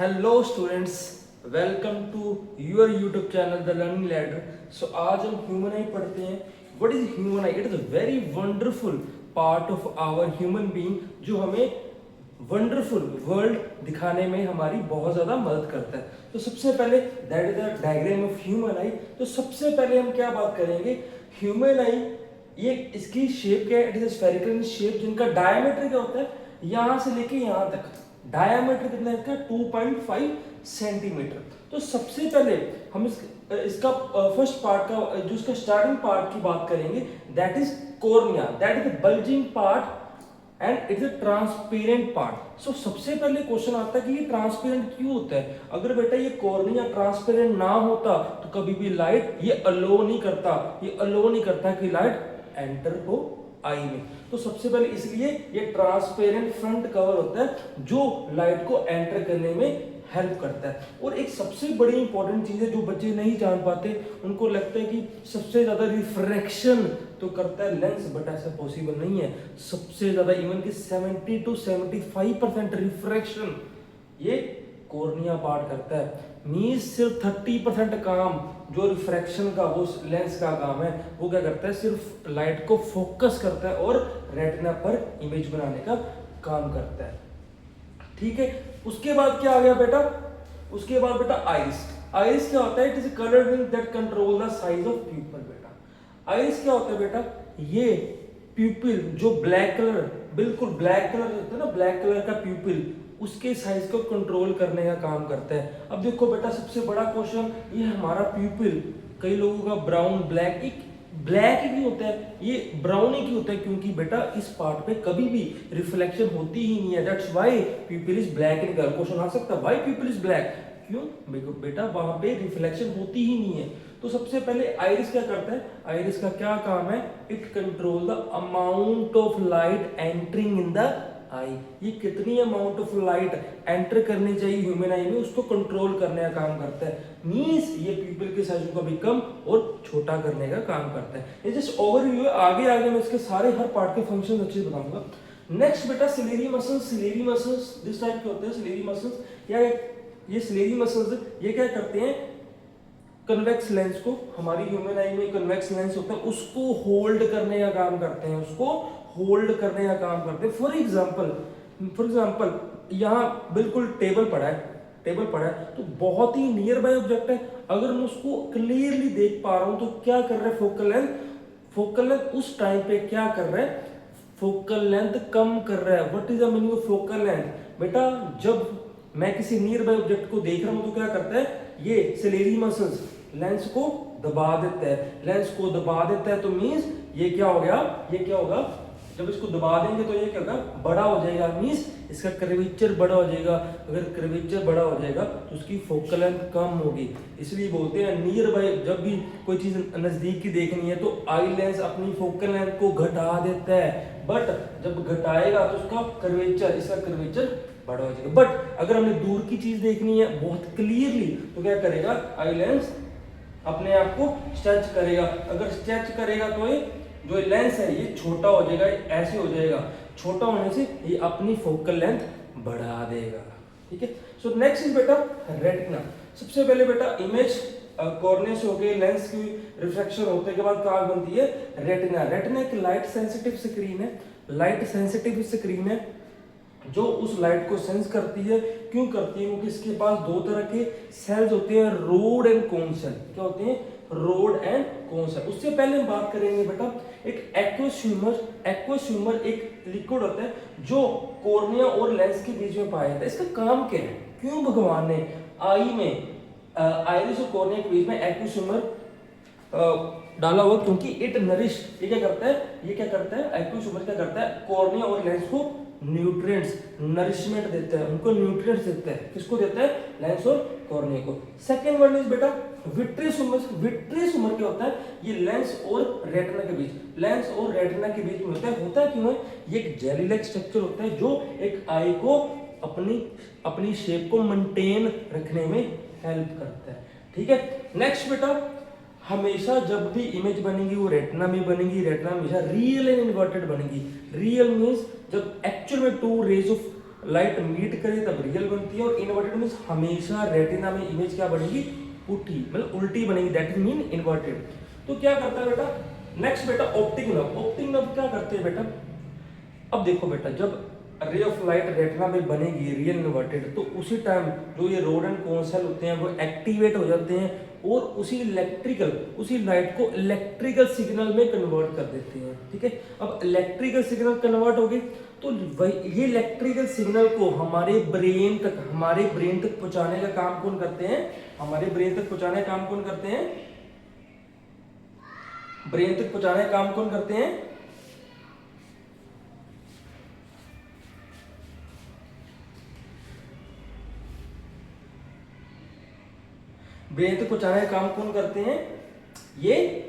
Hello students, welcome to your YouTube channel the Learning Ladder. So आज हम human eye पढ़ते हैं। What is human eye? It is a very wonderful part of our human being जो हमें wonderful world दिखाने में हमारी बहुत ज़्यादा मदद करता है। तो सबसे पहले that is the diagram of human आई। तो सबसे पहले हम क्या बात करेंगे, ह्यूमन आई ये इसकी शेप क्या है? It is spherical in shape, जिनका डायमीटर क्या होता है, यहाँ से लेके यहाँ तक डायमीटर कितना है इसका 2.5 सेंटीमीटर। तो सबसे पहले हम इसका फर्स्ट पार्ट का जो इसका स्टार्टिंग पार्ट की बात करेंगे, that is cornea, that is the bulging part and it's a transparent part. So सबसे पहले क्वेश्चन आता है कि ये ट्रांसपेरेंट क्यों होता है? अगर बेटा ये कॉर्निया ट्रांसपेरेंट ना होता तो कभी भी लाइट ये अलो नहीं करता कि लाइट एंटर हो आई में। तो सबसे पहले इसलिए ये ट्रांसपेरेंट फ्रंट कवर होता है जो लाइट को एंटर करने में हेल्प करता है। और एक सबसे बड़ी इंपॉर्टेंट चीज है जो बच्चे नहीं जान पाते, उनको लगता है कि सबसे ज्यादा रिफ्रैक्शन तो करता है लेंस, बट ऐसा पॉसिबल नहीं है। सबसे ज्यादा इवन कि 70 to 75% रिफ्रैक्शन ये कॉर्निया पार्ट करता है। मींस सिर्फ 30% काम जो रिफ्रैक्शन का वो लेंस का काम है, वो क्या करता है, सिर्फ लाइट को फोकस करता है और रेटिना पर इमेज बनाने का काम करता है। ठीक है, उसके बाद क्या आ गया बेटा? उसके बाद बेटा आइरिस। आइरिस क्या होता है? It is colour ring that control the size of pupil. बेटा आइरिस क्या होता है बेटा? ये प्यूपिल जो ब्लैक कलर, बिल्कुल ब्लैक कलर होता है ना, ब्लैक कलर का प्यूपिल, उसके साइज को कंट्रोल करने का काम करता है। अब देखो बेटा, सबसे बड़ा क्वेश्चन, ये हमारा प्यूपिल कई लोगों का ब्राउन ब्लैक, एक ब्लैक ही क्यों होता है, ये ब्राउन ही क्यों होता है? क्योंकि बेटा इस पार्ट पे कभी भी रिफ्लेक्शन होती ही नहीं है। That's why pupil is black in colour. Question आ सकता है व्हाई प्यूपिल इज ब्लैक, क्यों? बेटा वहां पे रिफ्लेक्शन होती ही नहीं है। तो सबसे पहले आइरिस क्या करता है? आइरिस का क्या काम है? It control the amount of light entering in the eye. ये कितनी अमाउंट ऑफ लाइट एंटर करनी चाहिए ह्यूमन आई में, उसको कंट्रोल करने का काम करता है। मींस ये पीपल के साइज को भी कम और छोटा करने का काम करता है। ये जस्ट ओवरव्यू है, आगे आगे मैं इसके सारे हर पार्ट के फंक्शन अच्छे से बताऊंगा। नेक्स्ट बेटा ciliary muscles. Ciliary muscles this type के होते हैं। सिलेरी मसल्स या ये सिलेरी मसल्स ये क्या करते हैं? कन्वेक्स लेंस को, हमारी ह्यूमन आई में कन्वेक्स लेंस होता है, उसको होल्ड करने का काम करते हैं, उसको होल्ड करने का काम करते हैं। फॉर एग्जाम्पल यहाँ बिल्कुल टेबल पड़ा है तो बहुत ही नियर बाय ऑब्जेक्ट है, अगर मैं उसको क्लियरली देख पा रहा हूं तो क्या कर रहा है फोकल लेंथ उस टाइम पे क्या कर रहा है? फोकल लेंथ कम कर रहा है। What is the meaning of focal length? बेटा जब मैं किसी नियर बाय ऑब्जेक्ट को देख रहा हूं तो क्या करता है, ये सिलेरी मसल्स लेंस को दबा देता है। तो मींस ये क्या होगा, जब इसको दबा देंगे तो ये क्या होगा, बड़ा हो जाएगा। मींस इसका कर्वेचर बड़ा हो जाएगा। अगर कर्वेचर बड़ा हो जाएगा तो उसकी फोकल लेंथ कम होगी। इसलिए बोलते हैं नियर बाय, जब भी कोई चीज नजदीक की देखनी है तो आई लेंस अपनी फोकल लेंथ को घटा देता है, बट जब घटाएगा तो इसका कर्वेचर बड़ा हो जाएगा। बट अगर हमने दूर की चीज देखनी है बहुत क्लियरली तो क्या करेगा, आई लेंस अपने आप को स्ट्रेच करेगा। अगर स्ट्रेच करेगा तो ये जो लेंस है ये छोटा हो जाएगा, ऐसे हो जाएगा। छोटा होने से ये अपनी फोकल लेंथ बढ़ा देगा। ठीक है, सो नेक्स्ट इज बेटा रेटिना। सबसे पहले बेटा इमेज कॉर्निया से होकर लेंस की रिफ्लेक्शन होने के बाद कहाँ बनती है? रेटिना एक लाइट सेंसिटिव स्क्रीन है जो उस लाइट को सेंस करती है। क्यों करती है? क्योंकि इसके पास दो तरह के सेल्स होते हैं, रोड एंड कोन सेल। क्या होते हैं? Rod and cone cell. उससे पहले हम बात करेंगे बेटा एक एक्वास एक लिक्विड होता है जो कॉर्निया और लेंस के बीच में पाया जाता है। इसका काम क्या है? क्यों भगवान ने आई में आइरिस और कॉर्निया के बीच में एक्वास डाला हुआ? क्योंकि इट नरिश, ये क्या करता है एक्वास क्या करता है? कॉर्निया और लेंस को न्यूट्रिएंट्स, नरिशमेंट देता है, उनको न्यूट्रिएंट्स देता है। किसको देता है? लेंस और कॉर्निया को। सेकंड वन इज बेटा विट्रियस ह्यूमर क्या होता है? ये लेंस और रेटिना के बीच में होता है क्यों है? ये एक जेली लाइक स्ट्रक्चर होता है जो एक आई को अपनी शेप को मेंटेन रखने में हेल्प करता है। ठीक है, नेक्स्ट बेटा हमेशा जब भी इमेज बनेगी वो रेटिना में हमेशा रियल एंड इन्वर्टेड बनेगी। रियल मींस जब एक्चुअल में two rays of light meet करे तब रियल बनती है, और इन्वर्टेड मीन्स हमेशा रेटिना में इमेज क्या बनेगी, पुठी, मतलब उल्टी बनेगी, दैट मीन इन्वर्टेड। तो क्या करता है बेटा, नेक्स्ट बेटा ऑप्टिक नर्व। ऑप्टिक नर्व क्या करते हैं बेटा, अब देखो बेटा, जब रे ऑफ लाइट रेटिना में बनेगी रियल इन्वर्टेड, तो उसी टाइम जो ये रोड एंड कोन सेल होते हैं वो एक्टिवेट हो जाते हैं और उसी लाइट को इलेक्ट्रिकल सिग्नल में कन्वर्ट कर देते हैं। ठीक है, अब इलेक्ट्रिकल सिग्नल कन्वर्ट हो गए तो ये इलेक्ट्रिकल सिग्नल को हमारे ब्रेन तक पहुंचाने का काम कौन करते हैं, हमारे ब्रेन तक पहुंचाने का काम कौन करते हैं, ब्रेन तक पहुंचाने का काम कौन करते हैं, ब्रेन तक पहुंचाने का काम कौन करते हैं, ये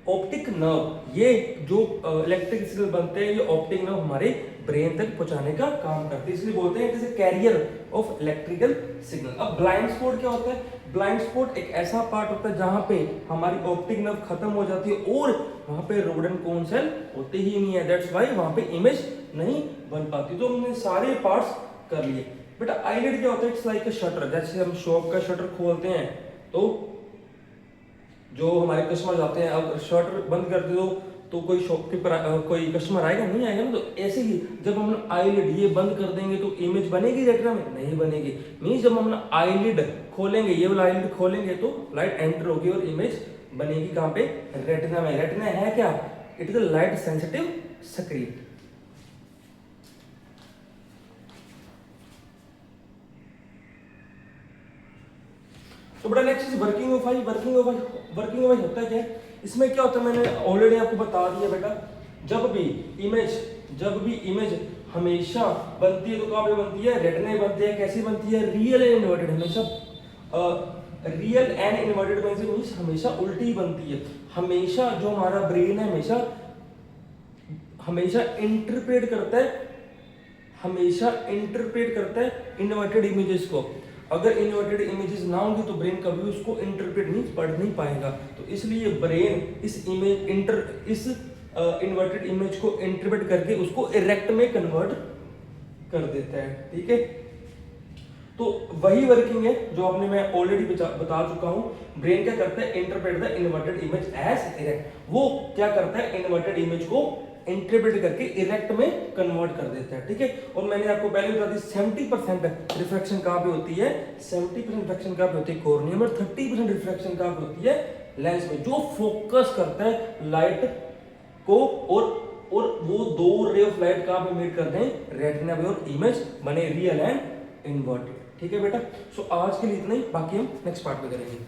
ऑप्टिक नर्व। ये जो इलेक्ट्रिक सिग्नल बनते हैं, ये ऑप्टिक नर्व हमारे ब्रेन तक पहुंचाने का काम करते हैं, इसलिए बोलते हैं it is a carrier of electrical signal. अब ब्लाइंड स्पॉट क्या होता है, ब्लाइंड स्पॉट एक ऐसा पार्ट होता है जहां पे हमारी ऑप्टिक नर्व खत्म हो जाती है और वहां पे रोड एंड कोन सेल होते ही नहीं है, दैट्स व्हाई वहां पे इमेज नहीं बन पाती। तो हमने सारे पार्ट्स कर लिए। बेटा आईलिड क्या होता है, इट्स लाइक अ शटर, जैसे हम शॉप का शटर खोलते हैं तो जो हमारे कस्टमर आते हैं, अब शटर बंद कर दो तो कोई शॉपकीपर कोई कस्टमर आएगा, नहीं आएगा ना। तो ऐसे ही जब हम आईलिड ये बंद कर देंगे तो इमेज बनेगी रेटिना में, नहीं बनेगी। मींस जब हम आईलिड खोलेंगे, ये वाला आईलिड खोलेंगे तो लाइट एंटर होगी और इमेज बनेगी कहाँ पे, रेटिना में। रेटिना है क्या, it is a light sensitive screen. तो बड़ा next is working of eye. Working of eye होता है क्या, इसमें क्या होता है, मैंने ऑलरेडी आपको बता दिया बेटा। जब भी इमेज हमेशा बनती है तो कहाँ पे बनती है, रेटिना बनती है। कैसी बनती है, रियल एंड इन्वर्टेड, हमेशा रियल एंड इन्वर्टेड मीन्स हमेशा उल्टी बनती है। हमेशा जो हमारा ब्रेन है हमेशा इंटरप्रेट करता है इन्वर्टेड इमेजेस को। अगर इन्वर्टेड इमेजेस ना होंगी तो ब्रेन कभी उसको इंटरप्रेट नहीं पढ़ नहीं पाएगा। तो इसलिए ब्रेन इस इन्वर्टेड इमेज को इंटरप्रेट करके उसको इरेक्ट में कन्वर्ट कर देता है। ठीक है, तो वही वर्किंग है जो आपने मैं ऑलरेडी बता चुका हूं। ब्रेन क्या करता है, interpret the inverted image as erect. वो क्या करता है, इन्वर्टेड इमेज को इंटरप्रेट करके इरेक्ट में कन्वर्ट कर देता है। ठीक है, और मैंने आपको पहले बता दी 70% रिफ्रैक्शन कहां पे होती है, 70% रिफ्रैक्शन कहां पे होती है, कॉर्निया में। 30% रिफ्रैक्शन कहां पे होती है, लेंस में, जो फोकस करता है लाइट को और वो दो रे ऑफ लाइट कहां पे मीट करते हैं, रेटिना में, और इमेज बने रियल एंड इन्वर्टेड। ठीक है बेटा, सो आज के लिए इतना ही, बाकी हम नेक्स्ट पार्ट में करेंगे।